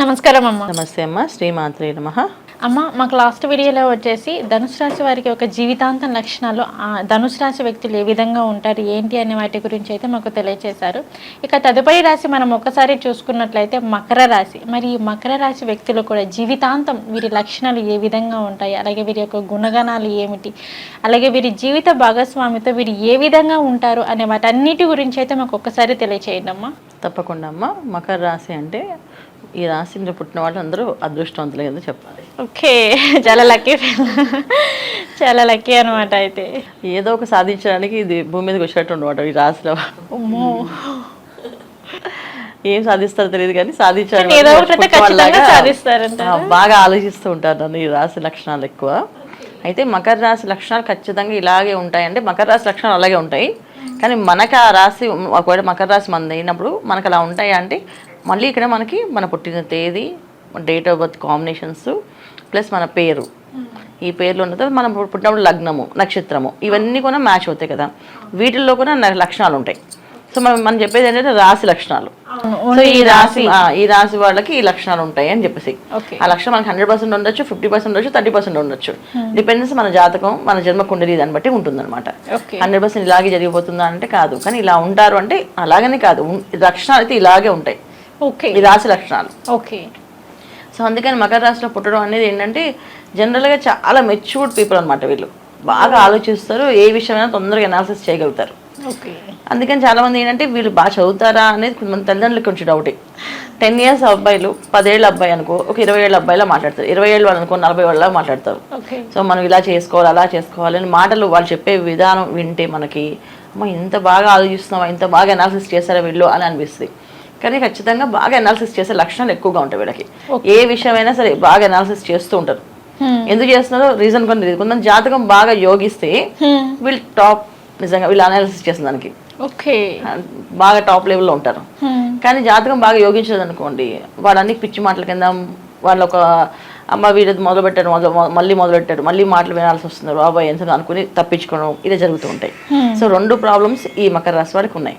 నమస్కారం అమ్మ. నమస్తే అమ్మ. శ్రీమాత్రే నమః. అమ్మ, మాకు లాస్ట్ వీడియోలో వచ్చేసి ధనుసు రాశి వారికి ఒక జీవితాంతం లక్షణాలు, ధనుసు రాశి వ్యక్తులు ఏ విధంగా ఉంటారు ఏంటి అనే వాటి గురించి అయితే మాకు తెలియజేశారు. ఇక తదుపరి రాశి మనం ఒక్కసారి చూసుకున్నట్లయితే మకర రాశి. మరి ఈ మకర రాశి వ్యక్తులు కూడా జీవితాంతం వీరి లక్షణాలు ఏ విధంగా ఉంటాయి, అలాగే వీరి యొక్క గుణగణాలు ఏమిటి, అలాగే వీరి జీవిత భాగస్వామితో వీరు ఏ విధంగా ఉంటారు అనే వాటన్నిటి గురించి అయితే మాకు ఒక్కసారి తెలియచేయండి అమ్మా. తప్పకుండా అమ్మ. మకర రాశి అంటే ఈ రాశిలో పుట్టిన వాళ్ళు అందరూ అదృష్టవంతులు కింద చెప్పాలి. ఓకే, చాలా లక్కీ, చాలా లక్కీ అనమాట. అయితే ఏదో ఒక సాధించడానికి ఇది భూమి మీదకి వచ్చినట్టు ఉండమాట ఈ రాశిలో. ఏం సాధిస్తారో తెలియదు కానీ సాధించడానికి బాగా ఆలోచిస్తూ ఉంటారు నన్ను ఈ రాశి లక్షణాలు ఎక్కువ. అయితే మకర రాశి లక్షణాలు ఖచ్చితంగా ఇలాగే ఉంటాయి. అంటే మకర రాశి లక్షణాలు అలాగే ఉంటాయి, కానీ మనకు ఆ రాశి ఒకవేళ మకర రాశి మనది అయినప్పుడు మనకు అలా ఉంటాయి. అంటే మళ్ళీ ఇక్కడ మనకి మన పుట్టిన తేదీ, date of birth combinations plus మన పేరు, ఈ పేర్లు ఉన్న తర్వాత మనం పుట్టినప్పుడు లగ్నము, నక్షత్రము, ఇవన్నీ కూడా మ్యాచ్ అవుతాయి కదా. వీటిల్లో కూడా లక్షణాలు ఉంటాయి. సో మనం చెప్పేది ఏంటంటే రాశి లక్షణాలు. సో ఈ రాశి వాళ్ళకి ఈ లక్షణాలు ఉంటాయి అని చెప్పేసి. ఆ లక్షణం మనకి 100% ఉండొచ్చు, 50% ఉండొచ్చు, 30% ఉండొచ్చు. డిపెండెన్స్ మన జాతకం, మన జన్మ కుండలి దాన్ని బట్టి ఉంటుందన్నమాట. 100% ఇలాగే జరిగిపోతుందా అంటే కాదు, కానీ ఇలా ఉంటారు అంటే అలాగనే కాదు, లక్షణాలు అయితే ఇలాగే ఉంటాయి ఈ రాశి లక్షణాలు. సో అందుకని మకర రాశిలో పుట్టడం అనేది ఏంటంటే జనరల్గా చాలా మెచ్యూర్డ్ పీపుల్ అనమాట. వీళ్ళు బాగా ఆలోచిస్తారు, ఏ విషయమైనా తొందరగా అనాలిసిస్ చేయగలుగుతారు. అందుకని చాలా మంది ఏంటంటే వీళ్ళు బాగా చదువుతారా అనేది కొంతమంది తల్లిదండ్రులకి కొంచెం డౌటే. 10 years అబ్బాయిలు, 10 ఏళ్ళ అబ్బాయి అనుకో ఒక 20 ఏళ్ళ అబ్బాయిలా మాట్లాడతారు, 20 ఏళ్ళు వాళ్ళు అనుకో 40 వాళ్ళ మాట్లాడతారు. సో మనం ఇలా చేసుకోవాలి, అలా చేసుకోవాలి అని మాటలు వాళ్ళు చెప్పే విధానం వింటే మనకి అమ్మ ఇంత బాగా ఆలోచిస్తున్నావా, ఇంత బాగా అనాలిసిస్ చేస్తారా వీళ్ళు అని అనిపిస్తుంది. కానీ ఖచ్చితంగా బాగా అనాలిసిస్ చేసే లక్షణాలు ఎక్కువగా ఉంటాయి వీళ్ళకి. ఏ విషయమైనా సరే బాగా అనాలిసిస్ చేస్తూ ఉంటారు. ఎందుకు చేస్తున్నారో రీజన్ కొన్ని తెలియదు. కొంతమంది జాతకం బాగా యోగిస్తే వీళ్ళు టాప్, నిజంగా వీళ్ళు అనాలిసిస్ చేసిన దానికి బాగా టాప్ లెవెల్లో ఉంటారు. కానీ జాతకం బాగా యోగించదు అనుకోండి, వాడు అన్ని పిచ్చి మాటల కింద వాళ్ళు ఒక అమ్మ వీళ్ళది మొదలుపెట్టారు, మళ్ళీ మొదలుపెట్టారు, మళ్ళీ మాటలు వినాల్సి వస్తున్నారు, బాబాయ్ ఎంత అనుకుని తప్పించుకోవడం ఇదే జరుగుతూ ఉంటాయి. సో 2 ప్రాబ్లమ్స్ ఈ మకర రాశి వాడికి ఉన్నాయి.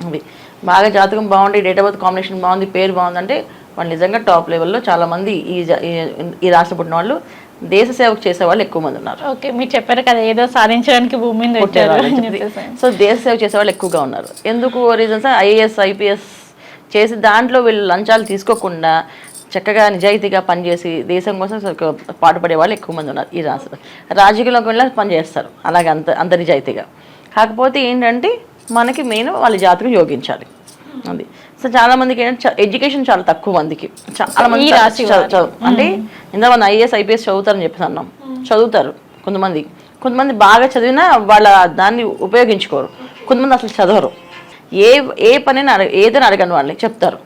అది బాగా జాతకం బాగుంది, డేట్ ఆఫ్ బర్త్ కాంబినేషన్ బాగుంది, పేరు బాగుందంటే వాళ్ళు నిజంగా టాప్ లెవెల్లో చాలా మంది ఈ రాష్ట్ర పుట్టిన వాళ్ళు దేశ సేవకు చేసే వాళ్ళు ఎక్కువ మంది ఉన్నారు. మీరు చెప్పారు కదా ఏదో సాధించడానికి భూమి మీద వచ్చారు. సో దేశ సేవ చేసే వాళ్ళు ఎక్కువగా ఉన్నారు. ఎందుకు రీజన్స్, IAS IPS చేసి దాంట్లో వీళ్ళు లంచాలు తీసుకోకుండా చక్కగా నిజాయితీగా పనిచేసి దేశం కోసం పాటుపడే వాళ్ళు ఎక్కువ మంది ఉన్నారు ఈ రాష్ట్ర. రాజకీయంలోకి వెళ్ళి పనిచేస్తారు అలాగే అంత నిజాయితీగా. కాకపోతే ఏంటంటే మనకి మెయిన్ వాళ్ళ జాతకం యోగించాలి అది. సో చాలా మందికి ఏంటంటే ఎడ్యుకేషన్ చాలా తక్కువ మందికి, చాలా మంది అంటే ఇందులో మన IAS IPS చదువుతారని చెప్పేసి అన్నాం, చదువుతారు కొంతమంది బాగా చదివినా వాళ్ళ దాన్ని ఉపయోగించుకోరు. కొంతమంది అసలు చదవరు, ఏ పనిని ఏదైనా అడగని వాళ్ళని చెప్తారు.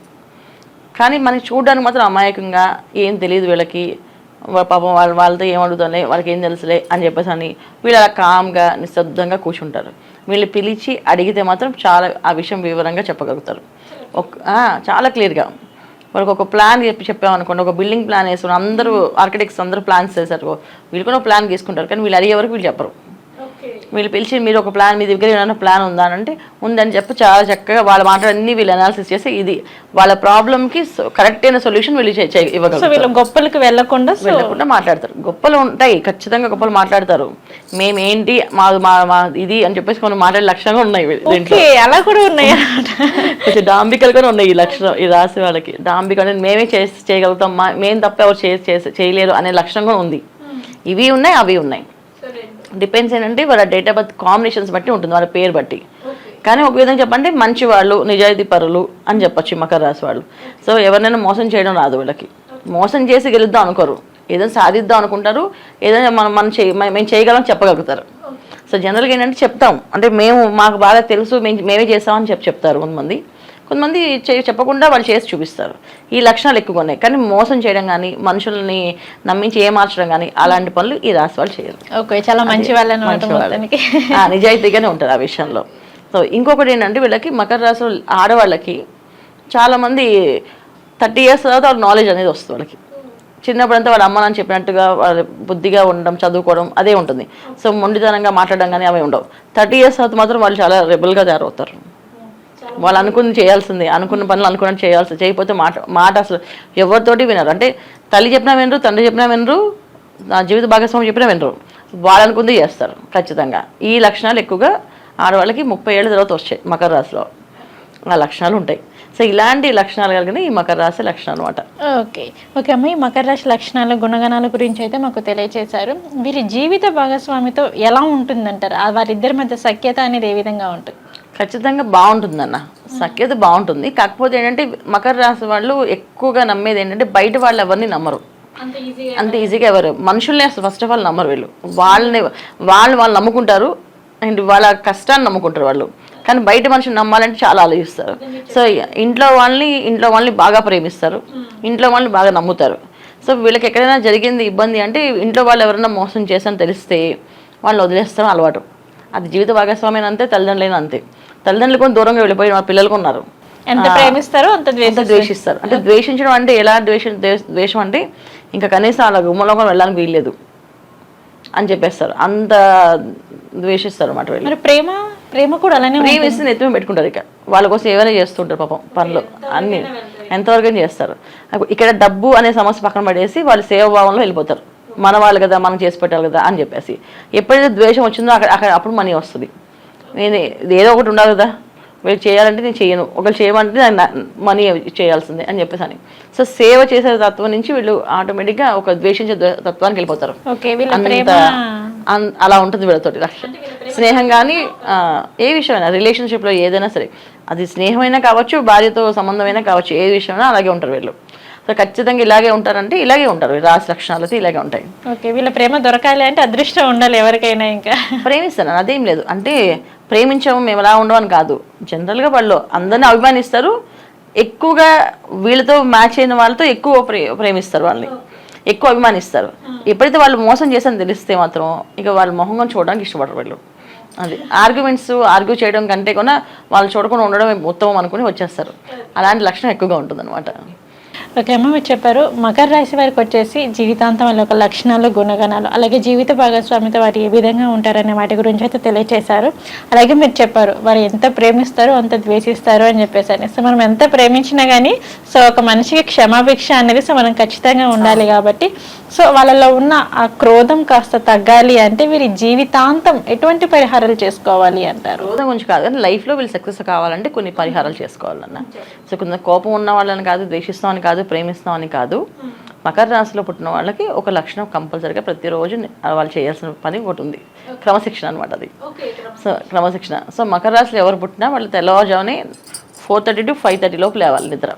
కానీ మనకి చూడడానికి మాత్రం అమాయకంగా ఏం తెలియదు వీళ్ళకి, పాపం వాళ్ళతో ఏం అడుగుతానే వాళ్ళకి ఏం తెలుసులే అని చెప్పేసి అని వీళ్ళు అలా కామ్గా నిశ్శబ్దంగా కూర్చుంటారు. వీళ్ళు పిలిచి అడిగితే మాత్రం చాలా ఆ విషయం వివరంగా చెప్పగలుగుతారు, చాలా క్లియర్గా. వాళ్ళకి ఒక ప్లాన్ చెప్పామనుకోండి, ఒక బిల్డింగ్ ప్లాన్ వేసుకుని అందరూ ఆర్కిటెక్ట్స్ అందరూ ప్లాన్స్ చేశారు, వీళ్ళు కూడా ప్లాన్ తీసుకుంటారు. కానీ వీళ్ళు అడిగే వరకు వీళ్ళు చెప్పరు. వీళ్ళు పిలిచి మీరు ఒక ప్లాన్, మీ దగ్గర ఏమైనా ప్లాన్ ఉందా అంటే ఉందని చెప్పి చాలా చక్కగా వాళ్ళ మాటలన్నీ వీళ్ళు అనాలిసిస్ చేసి ఇది వాళ్ళ ప్రాబ్లంకి కరెక్ట్ అయిన సొల్యూషన్ వీళ్ళు ఇవ్వగలరు. గొప్పలకు వెళ్ళకుండా మాట్లాడతారు. గొప్పలు ఉంటాయి, ఖచ్చితంగా గొప్పలు మాట్లాడతారు. మేమేంటి మా ఇది అని చెప్పేసి కొన్ని మాట్లాడే లక్షణంగా ఉన్నాయి దీంట్లో. అలా కూడా ఉన్నాయి, కొంచెం డాంబికలు కూడా ఉన్నాయి ఈ లక్షణం ఈ రాశి వాళ్ళకి. డాంబిక అంటే మేమే చేయగలుగుతాం, మేము తప్ప ఎవరు చేయలేరు అనే లక్షణం కూడా ఉంది. ఇవి ఉన్నాయి, అవి ఉన్నాయి. డిపెండ్స్ ఏంటంటే వాళ్ళ డేట్ ఆఫ్ బర్త్ కాంబినేషన్స్ బట్టి ఉంటుంది, వాళ్ళ పేరు బట్టి. కానీ ఒక విధంగా చెప్పంటే మంచి వాళ్ళు, నిజాయితీ పరులు అని చెప్పచ్చు మకర రాశి వాళ్ళు. సో ఎవరినైనా మోసం చేయడం రాదు వీళ్ళకి. మోసం చేసి గెలుద్దాం అనుకోరు, ఏదైనా సాధిద్దాం అనుకుంటారు, ఏదైనా మేము చేయగలం చెప్పగలుగుతారు. సో జనరల్గా ఏంటంటే చెప్తాం, అంటే మాకు బాగా తెలుసు, మేమే చేస్తామని చెప్తారు. కొంతమంది చెప్పకుండా వాళ్ళు చేసి చూపిస్తారు. ఈ లక్షణాలు ఎక్కువగా ఉన్నాయి. కానీ మోసం చేయడం కానీ, మనుషుల్ని నమ్మించి ఏమార్చడం కానీ అలాంటి పనులు ఈ రాశి వాళ్ళు చేయరు. చాలా మంచి వాళ్ళు, నిజాయితీగానే ఉంటారు ఆ విషయంలో. సో ఇంకొకటి ఏంటంటే వీళ్ళకి మకర రాశి ఆడవాళ్ళకి చాలామంది 30 years తర్వాత వాళ్ళ నాలెడ్జ్ అనేది వస్తుంది వాళ్ళకి. చిన్నప్పుడంతా వాళ్ళ అమ్మ నాన్న చెప్పినట్టుగా వాళ్ళ బుద్ధిగా ఉండడం, చదువుకోవడం అదే ఉంటుంది. సో మొండితనంగా మాట్లాడడం కానీ అవి ఉండవు. 30 years తర్వాత మాత్రం వాళ్ళు చాలా రెబల్గా తయారవుతారు. వాళ్ళు అనుకుంది చేయాల్సిందే, అనుకున్న పనులు అనుకున్నట్టు చేయాల్సింది. చేయకపోతే మాట అసలు ఎవరితోటి వినరు. అంటే తల్లి చెప్పినా వినరు, తండ్రి చెప్పినా వినరు, నా జీవిత భాగస్వామి చెప్పినా వినరు. వాళ్ళు అనుకుంది చేస్తారు ఖచ్చితంగా. ఈ లక్షణాలు ఎక్కువగా ఆడవాళ్ళకి 30 ఏళ్ళ తర్వాత వచ్చాయి మకర రాశిలో. ఆ లక్షణాలు ఉంటాయి. సో ఇలాంటి లక్షణాలు కలిగిన ఈ మకర రాశి లక్షణం అనమాట. ఓకే ఓకే అమ్మ, ఈ మకర రాశి లక్షణాలు గుణగణాల గురించి అయితే మాకు తెలియజేశారు. వీరి జీవిత భాగస్వామితో ఎలా ఉంటుందంటారు? వారిద్దరి మధ్య సఖ్యత అనేది ఏ విధంగా ఉంటుంది? ఖచ్చితంగా బాగుంటుందన్న, సఖ్యత బాగుంటుంది. కాకపోతే ఏంటంటే మకర రాశి వాళ్ళు ఎక్కువగా నమ్మేది ఏంటంటే బయట వాళ్ళు ఎవరిని నమ్మరు, అంత ఈజీగా ఎవరు మనుషుల్ని అసలు ఫస్ట్ ఆఫ్ ఆల్ నమ్మరు. వీళ్ళు వాళ్ళు నమ్ముకుంటారు అండ్ వాళ్ళ కష్టాన్ని నమ్ముకుంటారు వాళ్ళు. కానీ బయట మనుషులు నమ్మాలంటే చాలా ఆలోచిస్తారు. సో ఇంట్లో వాళ్ళని బాగా ప్రేమిస్తారు, ఇంట్లో వాళ్ళని బాగా నమ్ముతారు. సో వీళ్ళకి ఎక్కడైనా జరిగింది ఇబ్బంది అంటే ఇంట్లో వాళ్ళు ఎవరైనా మోసం చేశారని తెలిస్తే వాళ్ళు వదిలేస్తాం అలవాటు. అది జీవిత భాగస్వామి అంతే, తల్లిదండ్రులైనా అంతే. తల్లిదండ్రులు కూడా దూరంగా వెళ్ళిపోయి మా పిల్లలు ఉన్నారు. ఎంత ప్రేమిస్తారో అంత ద్వేషిస్తారు. అంటే ద్వేషించడం అంటే ఎలా ద్వేషం అంటే ఇంకా కనీసం అలా గుమ్మలో కూడా వెళ్ళడానికి వీల్లేదు అని చెప్పేస్తారు, అంత ద్వేషిస్తారు అన్నమాట వీళ్ళు. మరి ప్రేమ కూడా అలానే ప్రేమిస్తే నెత్తిమే పెట్టుకుంటారు. ఇక వాళ్ళ కోసం ఏమైనా చేస్తుంటారు పాపం, పనులు అన్ని ఎంతవరకు చేస్తారు. ఇక్కడ డబ్బు అనే సమస్య పక్కన పడేసి వాళ్ళు సేవాభావంలో వెళ్ళిపోతారు. మన వాళ్ళు కదా, మనం చేసి పెట్టాలి కదా అని చెప్పేసి. ఎప్పుడైతే ద్వేషం వచ్చిందో అప్పుడు మనీ వస్తుంది. నేను ఏదో ఒకటి ఉండాలి కదా, వీళ్ళు చేయాలంటే నేను చేయను, ఒకళ్ళు చేయమంటే మనీ చేయాల్సిందే అని చెప్పేసి అని. సో సేవ చేసే తత్వం నుంచి వీళ్ళు ఆటోమేటిక్గా ఒక ద్వేషించే తత్వానికి వెళ్ళిపోతారు. అలా ఉంటుంది వీళ్ళతోటి. స్నేహం కానీ ఏ విషయమైనా రిలేషన్షిప్లో ఏదైనా సరే, అది స్నేహమైనా కావచ్చు, భార్యతో సంబంధమైనా కావచ్చు, ఏ విషయమైనా అలాగే ఉంటారు వీళ్ళు. సో ఖచ్చితంగా ఇలాగే ఉంటారంటే ఇలాగే ఉంటారు. రాశి లక్షణాలు అయితే ఇలాగే ఉంటాయి. ఓకే, వీళ్ళ ప్రేమ దొరకాలి అంటే అదృష్టం ఉండాలి ఎవరికైనా. ఇంకా ప్రేమిస్తాను అదేం లేదు, అంటే ప్రేమించాము మేము ఎలా ఉండవని కాదు. జనరల్గా వాళ్ళు అందరినీ అభిమానిస్తారు. ఎక్కువగా వీళ్ళతో మ్యాచ్ అయిన వాళ్ళతో ఎక్కువ ప్రేమిస్తారు, వాళ్ళని ఎక్కువ అభిమానిస్తారు. ఎప్పుడైతే వాళ్ళు మోసం చేసని తెలిస్తే మాత్రం ఇక వాళ్ళ మొహంగా చూడడానికి ఇష్టపడరు వీళ్ళు. అది ఆర్గ్యూ చేయడం కంటే కూడా వాళ్ళు చూడకుండా ఉండడం ఉత్తమం అనుకుని వచ్చేస్తారు. అలాంటి లక్షణం ఎక్కువగా ఉంటుంది అనమాట. ఓకే అమ్మ, మీరు చెప్పారు మకర రాశి వారికి వచ్చేసి జీవితాంతం వాళ్ళ యొక్క లక్షణాలు, గుణగణాలు, అలాగే జీవిత భాగస్వామితో వారు ఏ విధంగా ఉంటారనే వాటి గురించి అయితే తెలియచేశారు. అలాగే మీరు చెప్పారు వారు ఎంత ప్రేమిస్తారో అంత ద్వేషిస్తారు అని చెప్పేసి. సో మనం ఎంత ప్రేమించినా కానీ సో ఒక మనిషికి క్షమాభిక్ష అనేది సో మనం ఖచ్చితంగా ఉండాలి. కాబట్టి సో వాళ్ళలో ఉన్న ఆ క్రోధం కాస్త తగ్గాలి అంటే వీరి జీవితాంతం ఎటువంటి పరిహారాలు చేసుకోవాలి అంటారు? క్రోధం గురించి కాదు, కానీ లైఫ్లో వీళ్ళు సక్సెస్ కావాలంటే కొన్ని పరిహారాలు చేసుకోవాలన్న. సో కొంచెం కోపం ఉన్న వాళ్ళని కాదు, ద్వేషిస్తామని కాదు, ప్రేమిస్తామని కాదు. మకర రాశిలో పుట్టిన వాళ్ళకి ఒక లక్షణం కంపల్సరీగా ప్రతిరోజు వాళ్ళు చేయాల్సిన పని ఒకటి ఉంది, క్రమశిక్షణ అనమాట. అది సో క్రమశిక్షణ. సో మకర రాశిలో ఎవరు పుట్టినా వాళ్ళు తెల్లవారుజామునే 4:30 to 5:30 లోపు లేవాలి నిద్ర.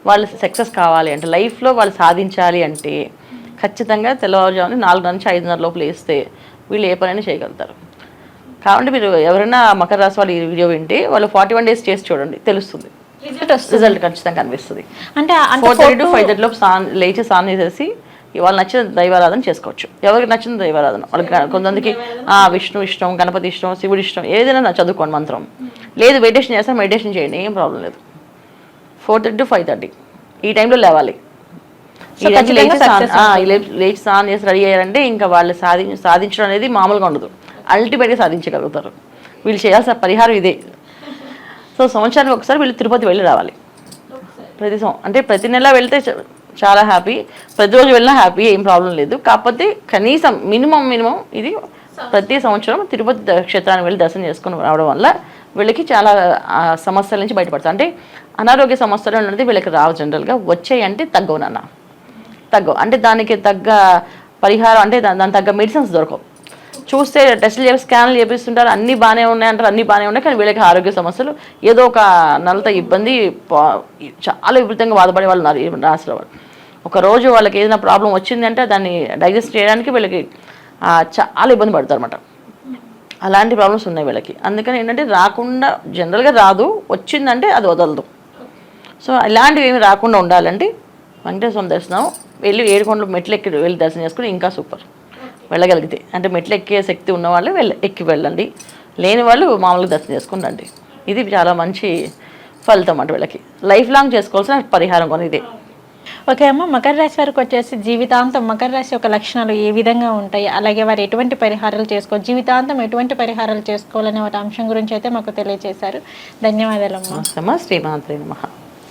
వాళ్ళు సక్సెస్ కావాలి అంటే, లైఫ్లో వాళ్ళు సాధించాలి అంటే ఖచ్చితంగా తెల్లవారుజామున 4 నుంచి 5:30 లోపు లేస్తే వీళ్ళు ఏ పనైనా చేయగలుగుతారు. కాబట్టి మీరు ఎవరైనా మకర రాశి వాళ్ళు ఈ వీడియో వింటే వాళ్ళు 41 days చేసి చూడండి, తెలుస్తుంది, రిజల్ట్ ఖచ్చితంగా కనిపిస్తుంది. అంటే 4:30 to 5:30 లోపు లేచి స్నానం చేసేసి వాళ్ళు నచ్చిన దైవారాధన చేసుకోవచ్చు. ఎవరికి నచ్చిన దైవారాధన వాళ్ళకి. కొంతమందికి విష్ణు ఇష్టం, గణపతి ఇష్టం, శివుడు ఇష్టం, ఏదైనా చదువుకోండి మంత్రం. లేదు మెడిటేషన్ చేస్తే మెడిటేషన్ చేయండి, ఏం ప్రాబ్లం లేదు. 4:30 to 5:30 ఈ టైంలో లేవాలి. ఈ టైంకి లేచి స్నానం చేసి రెడీ అయ్యారంటే ఇంకా వాళ్ళు సాధించడం అనేది మామూలుగా ఉండదు, అల్టిమేట్గా సాధించగలుగుతారు. వీళ్ళు చేయాల్సిన పరిహారం ఇదే. సో సంవత్సరానికి ఒకసారి వీళ్ళు తిరుపతి వెళ్ళి రావాలి. అంటే ప్రతి నెల వెళ్తే చాలా హ్యాపీ, ప్రతిరోజు వెళ్ళినా హ్యాపీ, ఏం ప్రాబ్లం లేదు. కాకపోతే కనీసం మినిమం ఇది ప్రతి సంవత్సరం తిరుపతి క్షేత్రానికి వెళ్ళి దర్శనం చేసుకుని రావడం వల్ల వీళ్ళకి చాలా సమస్యల నుంచి బయటపడతారు. అంటే అనారోగ్య సమస్యలు అనేది వీళ్ళకి రావు. జనరల్గా వచ్చాయంటే తగ్గవు అంటే దానికి తగ్గ పరిహారం, అంటే దానికి తగ్గ మెడిసిన్స్ దొరకవు. చూస్తే టెస్టులు చేసి స్కాన్లు చేపిస్తుంటారు, అన్నీ బాగానే ఉన్నాయి అంటారు, అన్నీ బాగానే ఉన్నాయి. కానీ వీళ్ళకి ఆరోగ్య సమస్యలు ఏదో ఒక నలత ఇబ్బంది, చాలా విపరీతంగా బాధపడే వాళ్ళు ఉన్నారు ఈ రాశిలో వాళ్ళు. ఒకరోజు వాళ్ళకి ఏదైనా ప్రాబ్లం వచ్చిందంటే దాన్ని డైజెస్ట్ చేయడానికి వీళ్ళకి చాలా ఇబ్బంది పడతారు అన్నమాట. అలాంటి ప్రాబ్లమ్స్ ఉన్నాయి వీళ్ళకి. అందుకని ఏంటంటే రాకుండా, జనరల్గా రాదు, వచ్చిందంటే అది వదలదు. సో ఇలాంటివి ఏమి రాకుండా ఉండాలంటే వెంకటేశ్వర దర్శనం వెళ్ళి 7 కొండలు మెట్లు ఎక్కి వెళ్ళి దర్శనం చేసుకుని ఇంకా సూపర్. వెళ్ళగలిగితే అంటే మెట్లు ఎక్కే శక్తి ఉన్న వాళ్ళు ఎక్కి వెళ్ళండి, లేని వాళ్ళు మామూలుగా దర్శనం చేసుకుని రండి. ఇది చాలా మంచి ఫలితం అంటే వీళ్ళకి లైఫ్ లాంగ్ చేసుకోవాల్సిన పరిహారం కొని ఇదే. ఓకే అమ్మ, మకర రాశి వారికి వచ్చేసి జీవితాంతం మకర రాశి యొక్క లక్షణాలు ఏ విధంగా ఉంటాయి, అలాగే వారు ఎటువంటి పరిహారాలు చేసుకోవాలి, జీవితాంతం ఎటువంటి పరిహారాలు చేసుకోవాలనే వాటి అంశం గురించి అయితే మాకు తెలియజేశారు. ధన్యవాదాలమ్మా. నమస్తే శ్రీమాత్రే నమః.